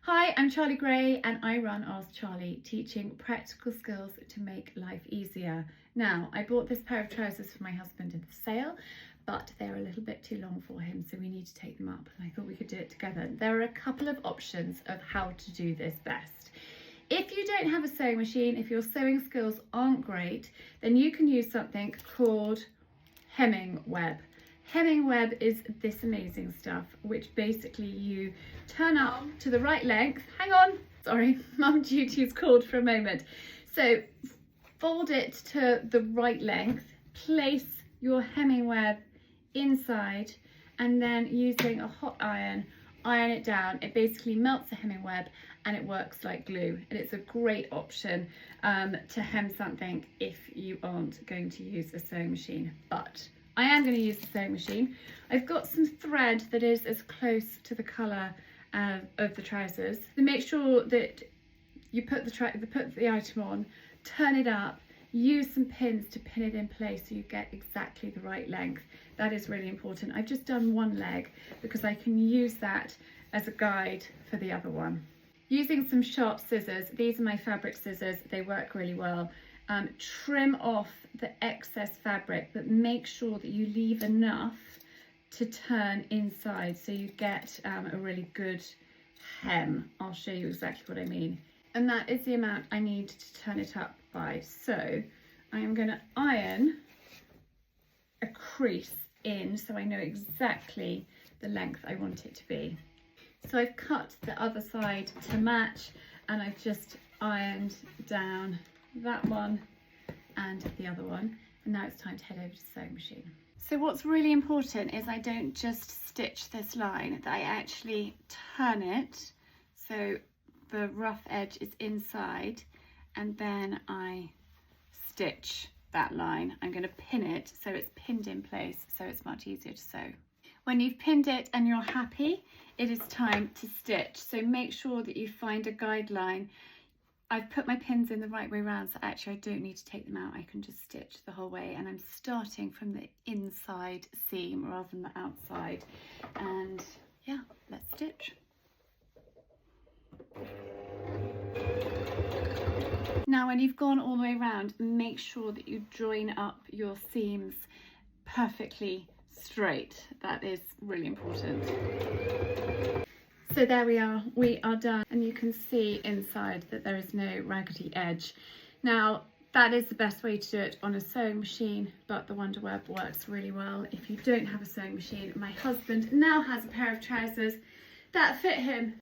Hi, I'm Charlie Gray and I run Ask Charlie, teaching practical skills to make life easier. Now, I bought this pair of trousers for my husband in the sale, but they're a little bit too long for him, so we need to take them up, and I thought we could do it together. There are a couple of options of how to do this best. If you don't have a sewing machine, if your sewing skills aren't great, then you can use something called hemming web. Hemming web is this amazing stuff, which basically you turn up to the right length. Hang on, sorry, mum duty is called for a moment. So fold it to the right length, place your hemming web inside, and then using a hot iron it down. It basically melts the hemming web and it works like glue, and it's a great option to hem something if you aren't going to use a sewing machine. But I am going to use the sewing machine. I've got some thread that is as close to the colour of the trousers. So make sure that you put the item on, turn it up, use some pins to pin it in place so you get exactly the right length. That is really important. I've just done one leg because I can use that as a guide for the other one. Using some sharp scissors, these are my fabric scissors, they work really well. Trim off the excess fabric, but make sure that you leave enough to turn inside so you get a really good hem. I'll show you exactly what I mean. And that is the amount I need to turn it up by. So I am going to iron a crease in so I know exactly the length I want it to be. So I've cut the other side to match, and I've just ironed down that one and the other one, and now it's time to head over to the sewing machine. So what's really important is I don't just stitch this line, that I actually turn it so the rough edge is inside, and then I stitch that line. I'm going to pin it so it's pinned in place so it's much easier to sew. When you've pinned it and you're happy, it is time to stitch. So make sure that you find a guideline. I've put my pins in the right way around, so actually I don't need to take them out. I can just stitch the whole way, and I'm starting from the inside seam rather than the outside. And yeah, let's stitch. Now when you've gone all the way around, make sure that you join up your seams perfectly straight. That is really important. So there we are done, and you can see inside that there is no raggedy edge. Now that is the best way to do it on a sewing machine, but the Wonder Web works really well if you don't have a sewing machine. My husband now has a pair of trousers that fit him